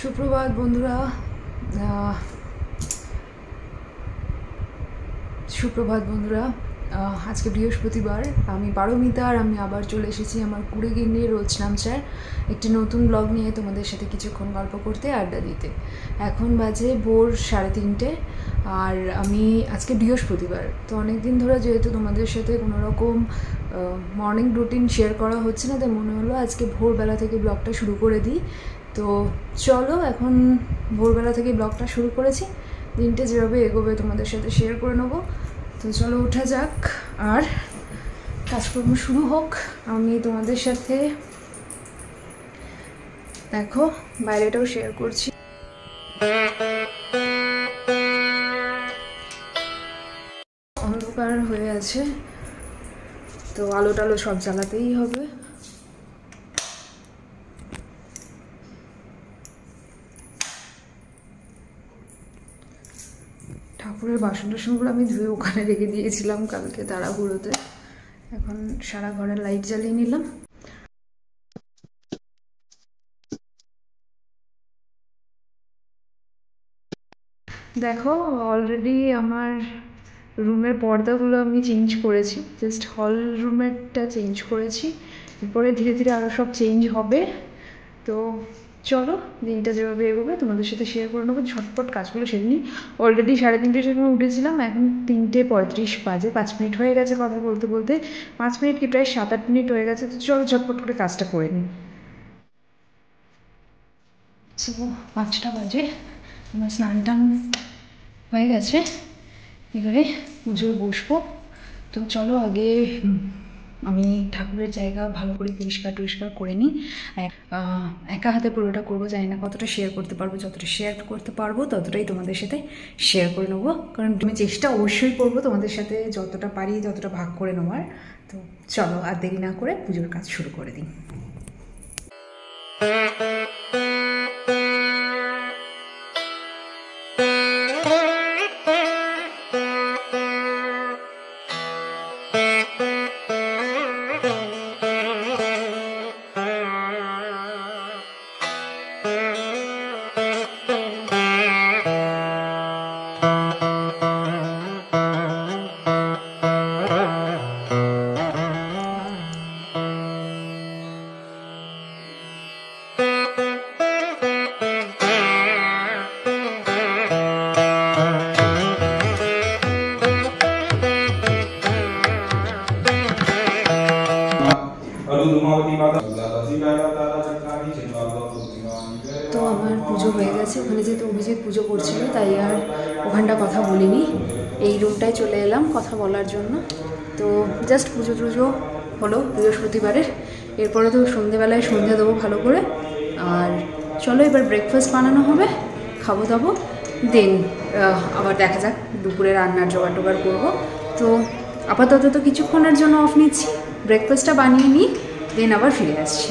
সুপ্রভাত বন্ধুরা, আজকে বৃহস্পতিবার। আমি পারমিতা আর আমি আবার চলে এসেছি আমার কুড়েগিন্নির রোজ নামচার একটি নতুন ব্লগ নিয়ে তোমাদের সাথে কিছুক্ষণ গল্প করতে, আড্ডা দিতে। এখন বাজে ভোর 3:30 আর আমি আজকে বৃহস্পতিবার, তো অনেক দিন ধরে যেহেতু তোমাদের সাথে কোনো রকম মর্নিং রুটিন শেয়ার করা হচ্ছে না, তাই মনে হলো আজকে ভোরবেলা থেকে ব্লগটা শুরু করে দিই। তো চলো, এখন ভোরবেলা থেকে ব্লগটা শুরু করেছি, দিনটা যেভাবে এগোবে তোমাদের সাথে শেয়ার করে নেবো। তো চলো ওঠা যাক আর কাজকর্ম শুরু হোক। আমি তোমাদের সাথে দেখো বাইরেটাও শেয়ার করছি। অন্ধকার হয়ে আছে, তো আলো টালো সব জ্বালাতেই হবে। ঠাকুরের বাসন টাসনগুলো আমি ধুয়ে ওখানে রেখে দিয়েছিলাম কালকে তাড়াহুড়োতে। এখন সারা ঘরে লাইট জ্বালিয়ে নিলাম। দেখো অলরেডি আমার রুমের পর্দাগুলো আমি চেঞ্জ করেছি, জাস্ট হল রুমেরটা চেঞ্জ করেছি। এরপরে ধীরে ধীরে আরও সব চেঞ্জ হবে। তো চলো, দিনটা যেভাবে এগোবে তোমাদের সাথে শেয়ার করে নেবো। ঝটপট কাজগুলো সেরে নিই। অলরেডি 3:30টার সময় উঠেছিলাম, এখন 3:35 বাজে। 5 মিনিট হয়ে গেছে কথা বলতে বলতে, 5 মিনিট কি প্রায় 7-8 মিনিট হয়ে গেছে। তো চলো ঝটপট করে কাজটা করে নিই। সো 5টা বাজে, আমার স্নান টান হয়ে গেছে, এবারে পুজোয় বসবো। তো চলো আগে আমি ঠাকুরের জায়গা ভালো করে পরিষ্কার করে নিই। একা হাতে পুরোটা করবো, জানি না কতটা শেয়ার করতে পারবো। যতটা শেয়ার করতে পারবো ততটাই তোমাদের সাথে শেয়ার করে নেবো, কারণ আমি চেষ্টা অবশ্যই করবো তোমাদের সাথে যতটা পারি যতটা ভাগ করে নেওয়ার। তো চলো আর দেরি না করে পুজোর কাজ শুরু করে দিই। তো আমার পুজো হয়ে গেছে। ওখানে যেহেতু অভিজিৎ পুজো করছিল, তাই আর ওখানটা কথা বলিনি। এই রুমটায় চলে এলাম কথা বলার জন্য। তো জাস্ট পুজো টুজো হলো বৃহস্পতিবারের। এরপরে তো সন্ধেবেলায় সন্ধে দেবো ভালো করে। আর চলো এবার ব্রেকফাস্ট বানানো হবে, খাবো দাবো, দেন আবার দেখা যাক দুপুরে রান্নার জোগাড় টোগাড় করবো। তো আপাতত তো কিছুক্ষণের জন্য অফ নিচ্ছি, ব্রেকফাস্টটা বানিয়ে নিই, দেন আবার ফিরে আসছি।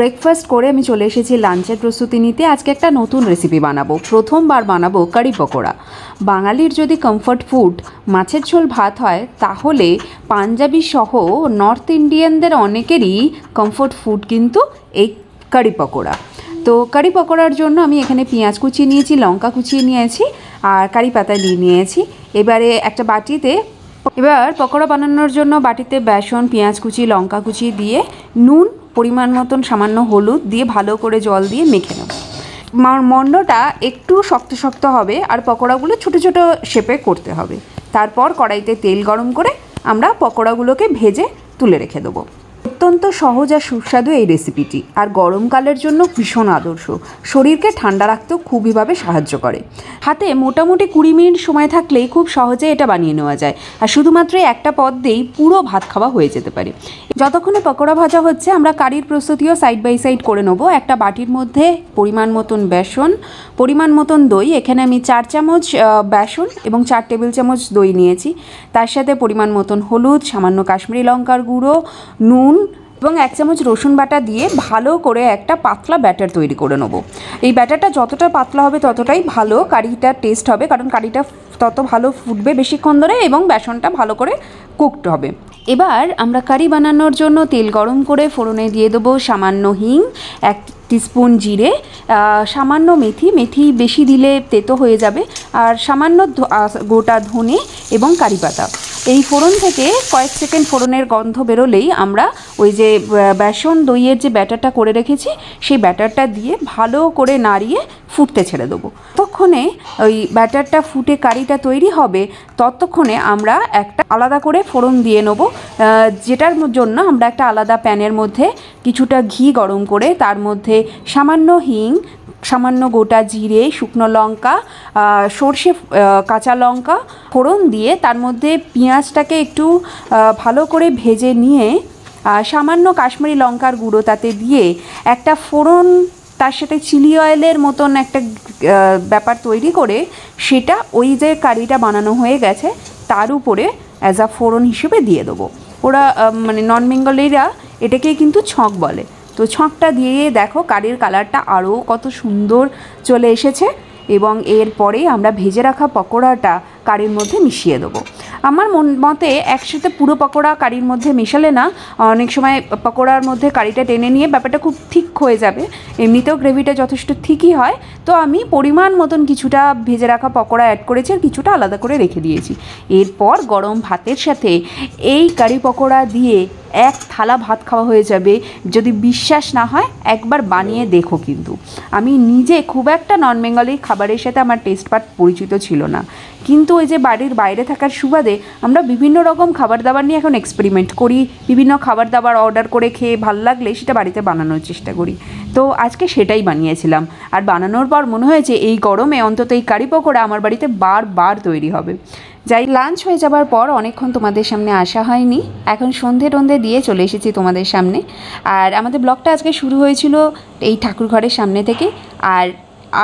ব্রেকফাস্ট করে আমি চলে এসেছি লাঞ্চের প্রস্তুতি নিতে। আজকে একটা নতুন রেসিপি বানাবো, প্রথমবার বানাবো কারি পকোড়া। বাঙালির যদি কমফর্ট ফুড মাছের ঝোল ভাত হয়, তাহলে পাঞ্জাবি সহ নর্থ ইন্ডিয়ানদের অনেকেরই কমফর্ট ফুড কিন্তু এই কারি পকোড়া। তো কারি পকোড়ার জন্য আমি এখানে পেঁয়াজ কুচিয়ে নিয়েছি, লঙ্কা কুচিয়ে নিয়েছি আর কারি পাতা নিয়েছি। এবারে একটা বাটিতে এবার পকোড়া বানানোর জন্য বাটিতে বেসন, পেঁয়াজ কুচি, লঙ্কা কুচি দিয়ে নুন, পরিমাণ মতন সামান্য হলুদ দিয়ে ভালো করে জল দিয়ে মেখে নেব। মণ্ডটা একটু শক্ত শক্ত হবে আর পকোড়াগুলো ছোটো ছোটো শেপে করতে হবে। তারপর কড়াইতে তেল গরম করে আমরা পকোড়াগুলোকে ভেজে তুলে রেখে দেবো। অত্যন্ত সহজ আর সুস্বাদু এই রেসিপিটি, আর গরমকালের জন্য ভীষণ আদর্শ। শরীরকে ঠান্ডা রাখতেও খুবইভাবে সাহায্য করে। হাতে মোটামুটি 20 মিনিট সময় থাকলেই খুব সহজে এটা বানিয়ে নেওয়া যায়, আর শুধুমাত্র একটা পদ দিয়েই পুরো ভাত খাওয়া হয়ে যেতে পারে। যতক্ষণে পকোড়া ভাজা হচ্ছে আমরা কারির প্রস্তুতিও সাইড বাই সাইড করে নেবো। একটা বাটির মধ্যে পরিমাণ মতন বেসন, পরিমাণ মতন দই, এখানে আমি 4 চামচ বেসন এবং 4 টেবিল চামচ দই নিয়েছি। তার সাথে পরিমাণ মতন হলুদ, সামান্য কাশ্মীরি লঙ্কার গুঁড়ো, নুন এবং 1 চামচ রসুন বাটা দিয়ে ভালো করে একটা পাতলা ব্যাটার তৈরি করে নেব। এই ব্যাটারটা যতটা পাতলা হবে ততটাই ভালো কারিটার টেস্ট হবে, কারণ কারিটা তত ভালো ফুটবে বেশিক্ষণ ধরে এবং বেসনটা ভালো করে কুকড হবে। এবার আমরা কারি বানানোর জন্য তেল গরম করে ফোড়নে দিয়ে দেবো সামান্য হিং, 1 টিস্পুন জিরে, সামান্য মেথি বেশি দিলে তেতো হয়ে যাবে, আর সামান্য গোটা ধনে এবং কারি পাতা। এই ফোড়ন থেকে কয়েক সেকেন্ড ফোড়নের গন্ধ বেরোলেই আমরা ওই যে বেসন দইয়ের যে ব্যাটারটা করে রেখেছি সেই ব্যাটারটা দিয়ে ভালো করে নাড়িয়ে ফুটতে ছেড়ে দেবো। ততক্ষণে ওই ব্যাটারটা ফুটে কারিটা তৈরি হবে, ততক্ষণে আমরা একটা আলাদা করে ফোড়ন দিয়ে নেবো, যেটার জন্য আমরা একটা আলাদা প্যানের মধ্যে কিছুটা ঘি গরম করে তার মধ্যে সামান্য হিং, সামান্য গোটা জিরে, শুকনো লঙ্কা, সর্ষে, কাঁচা লঙ্কা ফোড়ন দিয়ে তার মধ্যে পেঁয়াজটাকে একটু ভালো করে ভেজে নিয়ে সামান্য কাশ্মীরি লঙ্কার গুঁড়ো তাতে দিয়ে একটা ফোড়ন, তার সাথে চিলি অয়েলের মতন একটা ব্যাপার তৈরি করে সেটা ওই যে কারিটা বানানো হয়ে গেছে তার উপরে অ্যাজ আ ফোড়ন হিসেবে দিয়ে দেবো। ওরা মানে নন বেঙ্গলিরা এটাকেই কিন্তু ছক বলে। তো ছকটা দিয়ে দেখো কারির কালারটা আরও কত সুন্দর চলে এসেছে, এবং এরপরে আমরা ভেজে রাখা পকোড়াটা কারির মধ্যে মিশিয়ে দেবো। আমার মতে একসাথে পুরো পকোড়া কারির মধ্যে মেশালে না অনেক সময় পকোড়ার মধ্যে কারিটা টেনে নিয়ে ব্যাপারটা খুব ঠিক হয়ে যাবে। এমনিতেও গ্রেভিটা যথেষ্ট ঠিকই হয়, তো আমি পরিমাণ মতন কিছুটা ভেজে রাখা পকোড়া অ্যাড করেছি আর কিছুটা আলাদা করে রেখে দিয়েছি। এরপর গরম ভাতের সাথে এই কারি পকোড়া দিয়ে 1 থালা ভাত খাওয়া হয়ে যাবে। যদি বিশ্বাস না হয় একবার বানিয়ে দেখো। কিন্তু আমি নিজে খুব একটা নন বেঙ্গলি খাবারের সাথে আমার টেস্ট পাট পরিচিত ছিল না, কিন্তু ওই যে বাড়ির বাইরে থাকার সুবাদে আমরা বিভিন্ন রকম খাবার দাবার নিয়ে এখন এক্সপেরিমেন্ট করি, বিভিন্ন খাবার দাবার অর্ডার করে খেয়ে ভালো লাগলে সেটা বাড়িতে বানানোর চেষ্টা করি। তো আজকে সেটাই বানিয়েছিলাম, আর বানানোর পর মনে হয়েছে এই গরমে অন্তত এই কারি পকোড়া আমার বাড়িতে বার তৈরি হবে। যাই, লাঞ্চ হয়ে যাবার পর অনেকক্ষণ তোমাদের সামনে আসা হয়নি, এখন সন্ধে দিয়ে চলে এসেছি তোমাদের সামনে। আর আমাদের ব্লগটা আজকে শুরু হয়েছিল এই ঠাকুরঘরের সামনে থেকে, আর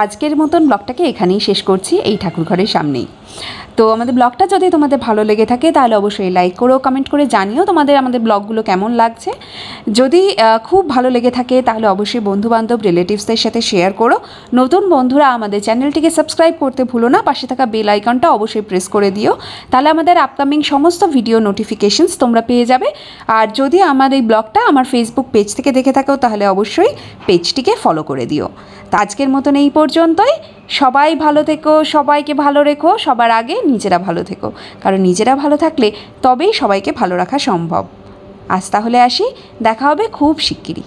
আজকের মতন ব্লগটাকে এখানেই শেষ করছি, এই ঠাকুরঘরের সামনেই। তো আমাদের ব্লগটা যদি তোমাদের ভালো লেগে থাকে তাহলে অবশ্যই লাইক করো, কমেন্ট করে জানিও তোমাদের আমাদের ব্লগগুলো কেমন লাগছে। যদি খুব ভালো লেগে থাকে তাহলে অবশ্যই বন্ধুবান্ধব রিলেটিভসদের সাথে শেয়ার করো। নতুন বন্ধুরা আমাদের চ্যানেলটিকে সাবস্ক্রাইব করতে ভুলো না, পাশে থাকা বেল আইকনটা অবশ্যই প্রেস করে দিও, তাহলে আমাদের আপকামিং সমস্ত ভিডিও নোটিফিকেশনস তোমরা পেয়ে যাবে। আর যদি আমার এই ব্লগটা আমার ফেসবুক পেজ থেকে দেখে থাকো তাহলে অবশ্যই পেজটিকে ফলো করে দিও। তো আজকের মতন এই পর্যন্তই। সবাই ভালো থেকো, সবাইকে ভালো রেখো, সবার আগে নিজেরা ভালো থেকো, কারণ নিজেরা ভালো থাকলে তবেই সবাইকে ভালো রাখা সম্ভব। আজ তাহলে আসি, দেখা হবে খুব শিগগিরই।